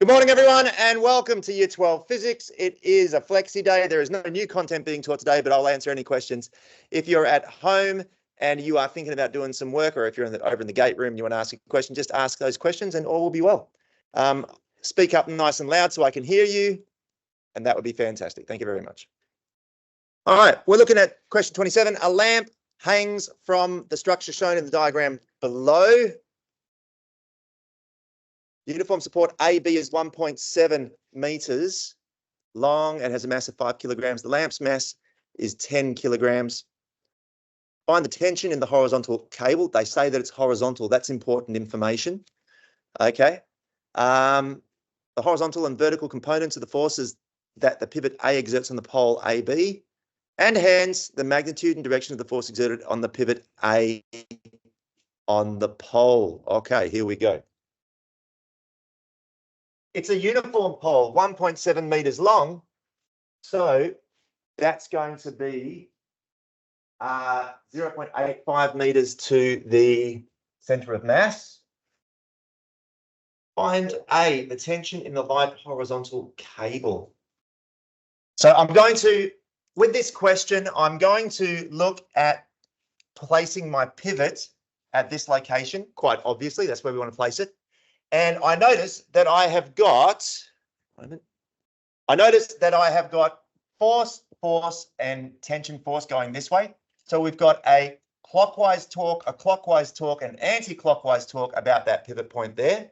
Good morning, everyone, and welcome to Year 12 Physics. It is a Flexi Day. There is no new content being taught today, but I'll answer any questions. If you're at home and you are thinking about doing some work, or if you're over in the gate room and you want to ask a question, just ask those questions and all will be well. Speak up nice and loud so I can hear you, and that would be fantastic. Thank you very much. All right, we're looking at question 27. A lamp hangs from the structure shown in the diagram below. Uniform support AB is 1.7 meters long and has a mass of 5 kilograms. The lamp's mass is 10 kilograms. Find the tension in the horizontal cable. They say that it's horizontal. That's important information. Okay. The horizontal and vertical components of the forces that the pivot A exerts on the pole AB, and hence the magnitude and direction of the force exerted on the pivot A on the pole. Okay, here we go. It's a uniform pole, 1.7 meters long. So that's going to be 0.85 meters to the center of mass. Find A, the tension in the light horizontal cable. So I'm going to, with this question, I'm going to look at placing my pivot at this location. Quite obviously, that's where we want to place it. And I notice that I have got, force, and tension force going this way. So we've got a clockwise torque, and anti-clockwise torque about that pivot point there.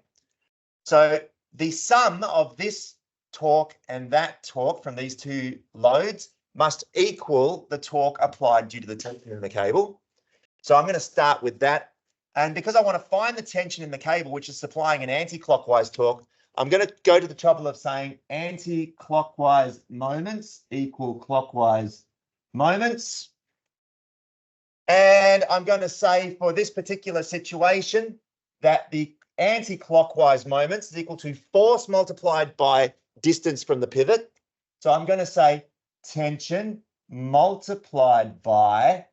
So the sum of this torque and that torque from these two loads must equal the torque applied due to the tension in the cable. So I'm going to start with that. And because I want to find the tension in the cable, which is supplying an anti-clockwise torque, I'm going to go to the trouble of saying anti-clockwise moments equal clockwise moments. And I'm going to say for this particular situation that the anti-clockwise moments is equal to force multiplied by distance from the pivot. So I'm going to say tension multiplied by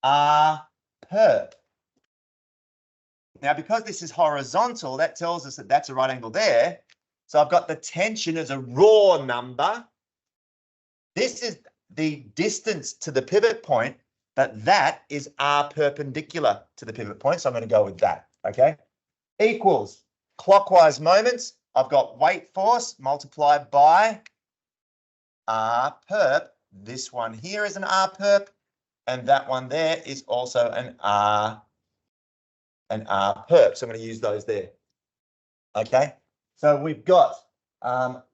R perp. Now, because this is horizontal, that tells us that that's a right angle there. So I've got the tension as a raw number. This is the distance to the pivot point, but that is R perpendicular to the pivot point. So I'm going to go with that, okay? Equals clockwise moments. I've got weight force multiplied by R perp. This one here is an R perp, and that one there is also an R perp. So I'm going to use those there. Okay, so we've got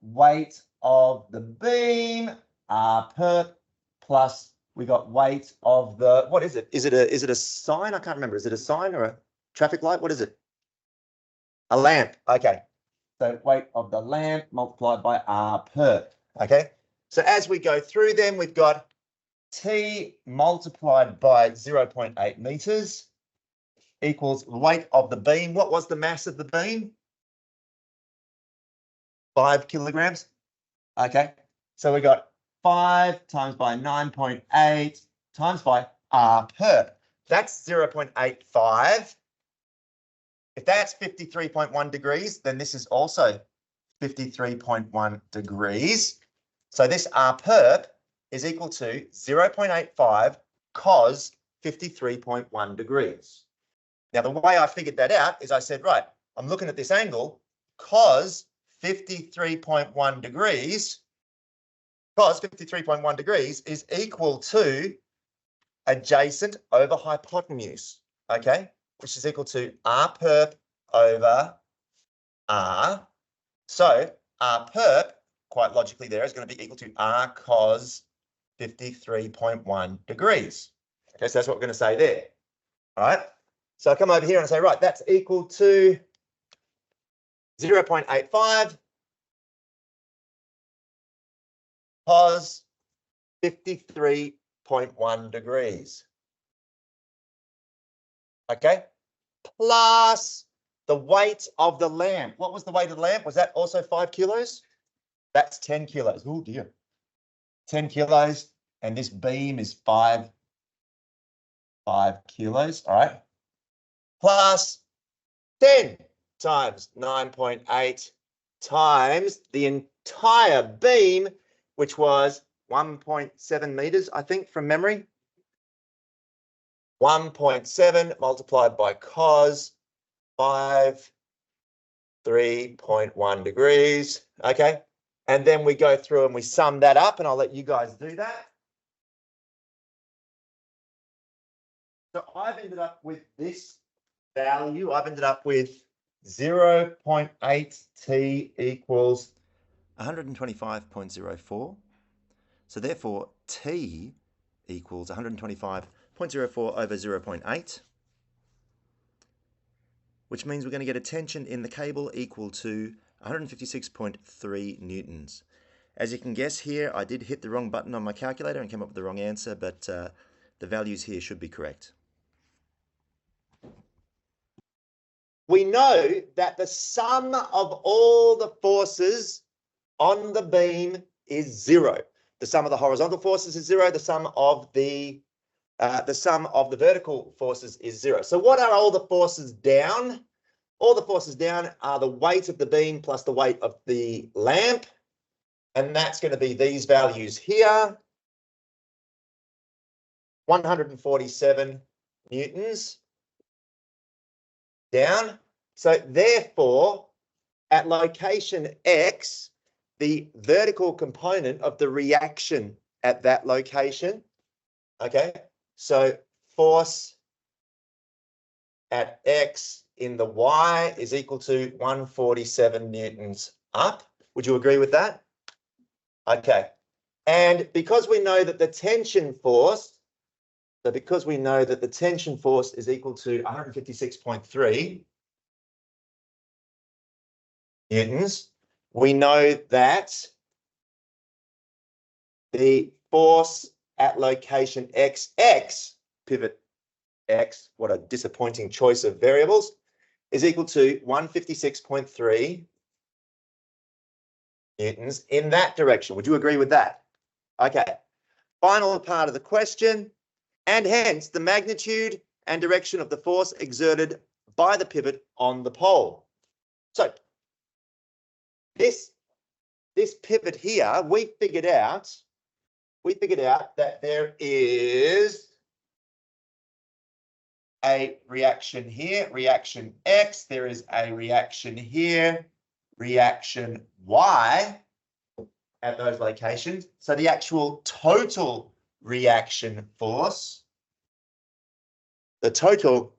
weight of the beam, R perp, plus we got weight of the, what is it? Is it a sign? I can't remember. Is it a sign or a traffic light? What is it? A lamp. Okay, so weight of the lamp multiplied by R perp. Okay, so as we go through them, we've got T multiplied by 0.8 meters equals weight of the beam. What was the mass of the beam? 5 kilograms. Okay, so we got 5 times by 9.8 times by R perp. That's 0.85. If that's 53.1 degrees, then this is also 53.1 degrees. So this R perp is equal to 0.85 cos 53.1 degrees. Now, the way I figured that out is I said, right, I'm looking at this angle, cos 53.1 degrees, is equal to adjacent over hypotenuse, okay, which is equal to R perp over R. So R perp, quite logically there, is going to be equal to R cos 53.1 degrees. Okay, so that's what we're going to say there. All right. So I come over here and I say, right, that's equal to 0.85 cos 53.1 degrees. Okay, plus the weight of the lamp. What was the weight of the lamp? Was that also 5 kilos? That's 10 kilos. Oh dear. 10 kilos, and this beam is 5 kilos. All right. Plus 10 times 9.8 times the entire beam, which was 1.7 meters, I think, from memory. 1.7 multiplied by cos 5, 3.1 degrees. Okay. And then we go through and we sum that up, and I'll let you guys do that. So I've ended up with this value. I've ended up with 0.8 T equals 125.04. So therefore, T equals 125.04 over 0.8, which means we're going to get a tension in the cable equal to 156.3 newtons. As you can guess here, I did hit the wrong button on my calculator and came up with the wrong answer, but the values here should be correct. We know that the sum of all the forces on the beam is 0. The sum of the horizontal forces is 0. The sum of the vertical forces is 0. So what are all the forces down? All the forces down are the weight of the beam plus the weight of the lamp. And that's going to be these values here. 147 newtons down. So therefore, at location X, the vertical component of the reaction at that location, okay, so force at X in the Y is equal to 147 newtons up. Would you agree with that? Okay. And because we know that the tension force, so because we know that the tension force is equal to 156.3 newtons, we know that the force at location XX, pivot X, what a disappointing choice of variables, is equal to 156.3 newtons in that direction. Would you agree with that? Okay. Final part of the question. And hence the magnitude and direction of the force exerted by the pivot on the pole. So this pivot here, we figured out that there is a reaction here, reaction X, there is a reaction here, reaction Y at those locations. So the actual total reaction force, the total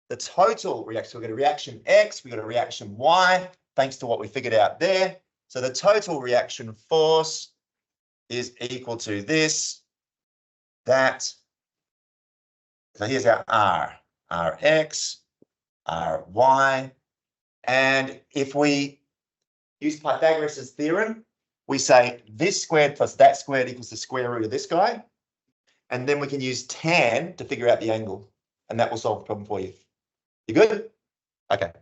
reaction, we've got a reaction X, we've got a reaction Y, thanks to what we figured out there. So the total reaction force is equal to this, that. So here's our R, Rx, Ry, and if we use Pythagoras' theorem, we say this squared plus that squared equals the square root of this guy. And then we can use tan to figure out the angle. And that will solve the problem for you. You good? Okay.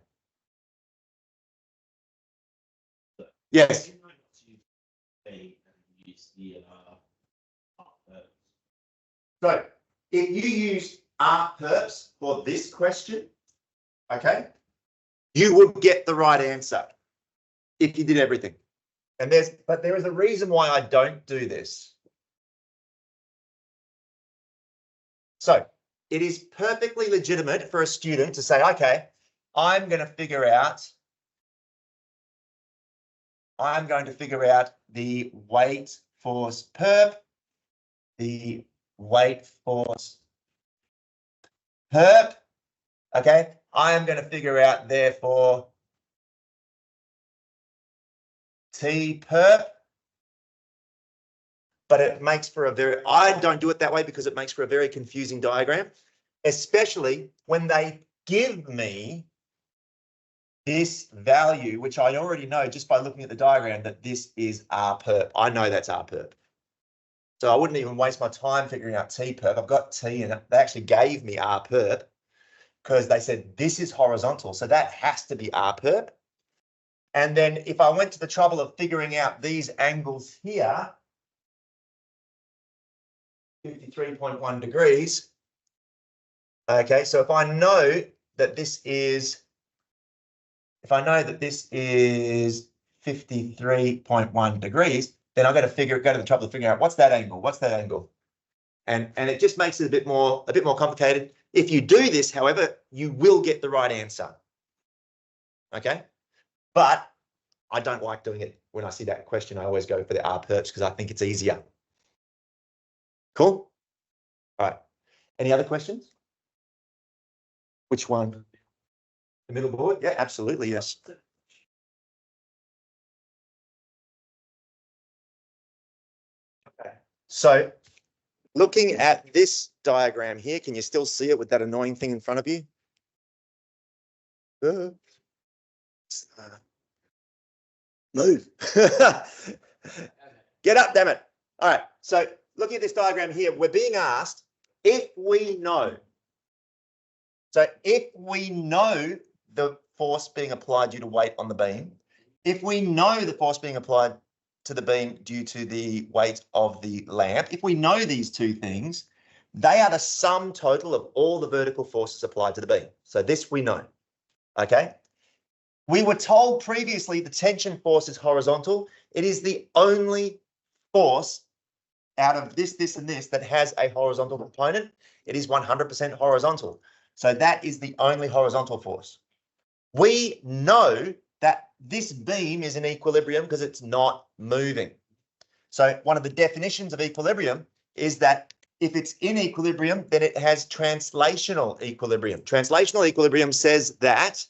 Yes. So if you use R-perps for this question, okay, you would get the right answer if you did everything. And but there is a reason why I don't do this. So it is perfectly legitimate for a student to say, okay, I'm going to figure out the weight force perp, the weight force perp. Okay, I am going to figure out, therefore, T perp. But it makes for a very, I don't do it that way because it makes for a very confusing diagram, especially when they give me this value, which I already know just by looking at the diagram that this is R perp. I know that's R perp. So I wouldn't even waste my time figuring out T perp. I've got T and they actually gave me R perp because they said this is horizontal. So that has to be R perp. And then if I went to the trouble of figuring out these angles here, 53.1 degrees. Okay, so if I know that this is if I know that this is 53.1 degrees, then I've got to go to the trouble of figuring out what's that angle? What's that angle? And it just makes it a bit more complicated. If you do this, however, you will get the right answer. Okay. But I don't like doing it when I see that question. I always go for the R perps because I think it's easier. Cool. All right. Any other questions? Which one? The middle board? Yeah, absolutely. Yes. Okay. So looking at this diagram here, can you still see it with that annoying thing in front of you? Move. Get up, damn it. All right. So looking at this diagram here, we're being asked if we know. So if we know the force being applied due to weight on the beam, if we know the force being applied to the beam due to the weight of the lamp, if we know these two things, they are the sum total of all the vertical forces applied to the beam. So this we know. Okay. We were told previously the tension force is horizontal. It is the only force out of this, and this that has a horizontal component. It is 100% horizontal. So that is the only horizontal force. We know that this beam is in equilibrium because it's not moving. So one of the definitions of equilibrium is that if it's in equilibrium, then it has translational equilibrium. Translational equilibrium says that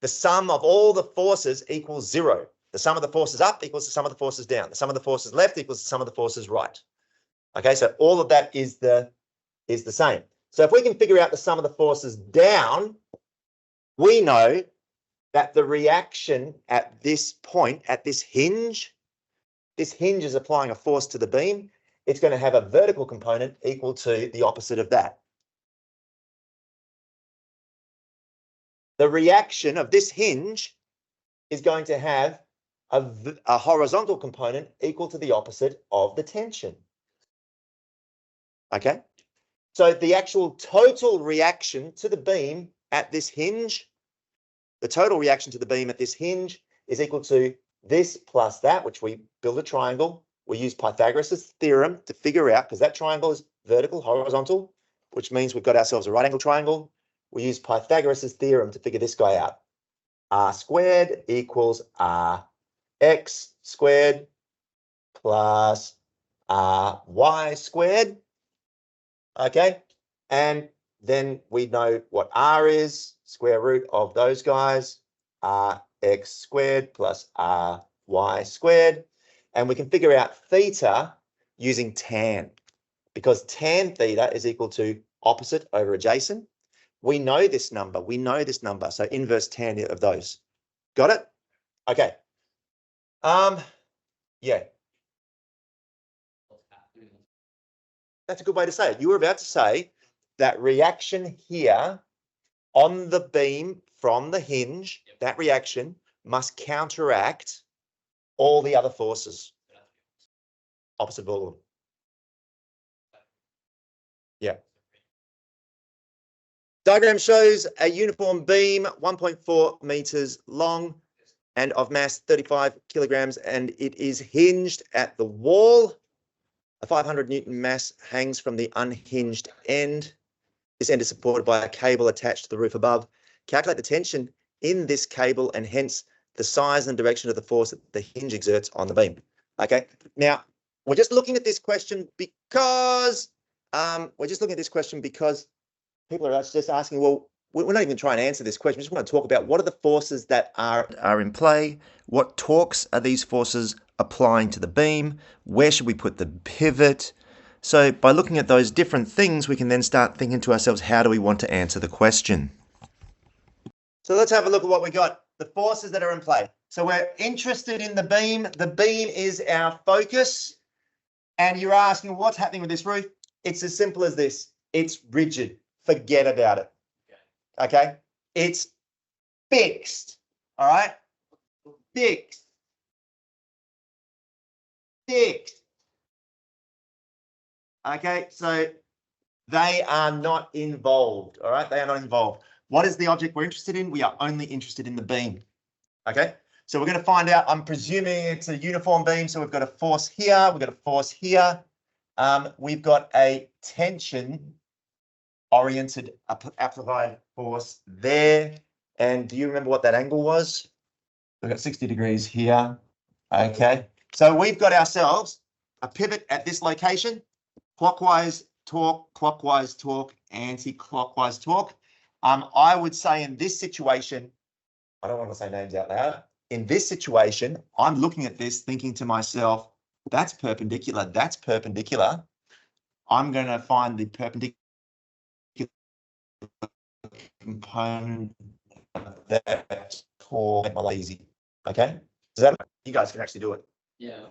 the sum of all the forces equals 0. The sum of the forces up equals the sum of the forces down. The sum of the forces left equals the sum of the forces right. Okay, so all of that is the same. So if we can figure out the sum of the forces down, we know that the reaction at this point, at this hinge is applying a force to the beam. It's going to have a vertical component equal to the opposite of that. The reaction of this hinge is going to have a horizontal component equal to the opposite of the tension. Okay, so the actual total reaction to the beam at this hinge, the total reaction to the beam at this hinge is equal to this plus that, which we build a triangle. We use Pythagoras' theorem to figure out, because that triangle is vertical, horizontal, which means we've got ourselves a right angle triangle. We use Pythagoras' theorem to figure this guy out. R squared equals RX squared plus RY squared. Okay, and then we know what R is, square root of those guys, RX squared plus RY squared. And we can figure out theta using tan, because tan theta is equal to opposite over adjacent. We know this number. So inverse tan of those. Got it? Okay. Yeah. That's a good way to say it. You were about to say that reaction here on the beam from the hinge, that reaction must counteract all the other forces. Opposite of all of them. Yeah. Diagram shows a uniform beam, 1.4 meters long and of mass 35 kilograms, and it is hinged at the wall. A 500 Newton mass hangs from the unhinged end. This end is supported by a cable attached to the roof above. Calculate the tension in this cable and hence the size and direction of the force that the hinge exerts on the beam. Okay, now we're just looking at this question because people are just asking, well, we're not even trying to answer this question. We just want to talk about what are the forces that are in play? What torques are these forces applying to the beam? Where should we put the pivot? So by looking at those different things, we can then start thinking to ourselves, how do we want to answer the question? So let's have a look at what we got. The forces that are in play. So we're interested in the beam. The beam is our focus. And you're asking, what's happening with this roof? It's as simple as this. It's rigid. Forget about it. Okay? It's fixed. All right? Fixed. Fixed. Okay? So they are not involved. All right? They are not involved. What is the object we're interested in? We are only interested in the beam. Okay, so we're going to find out. I'm presuming it's a uniform beam, so we've got a force here. We've got a force here. We've got a tension-oriented applied force there. And do you remember what that angle was? We've got 60 degrees here. Okay, so we've got ourselves a pivot at this location, clockwise torque, anti-clockwise torque. I would say in this situation, I don't want to say names out loud. In this situation, I'm looking at this thinking to myself, that's perpendicular, that's perpendicular. I'm going to find the perpendicular component of that torque, make my life easy. Okay? Does that, you guys can actually do it. Yeah.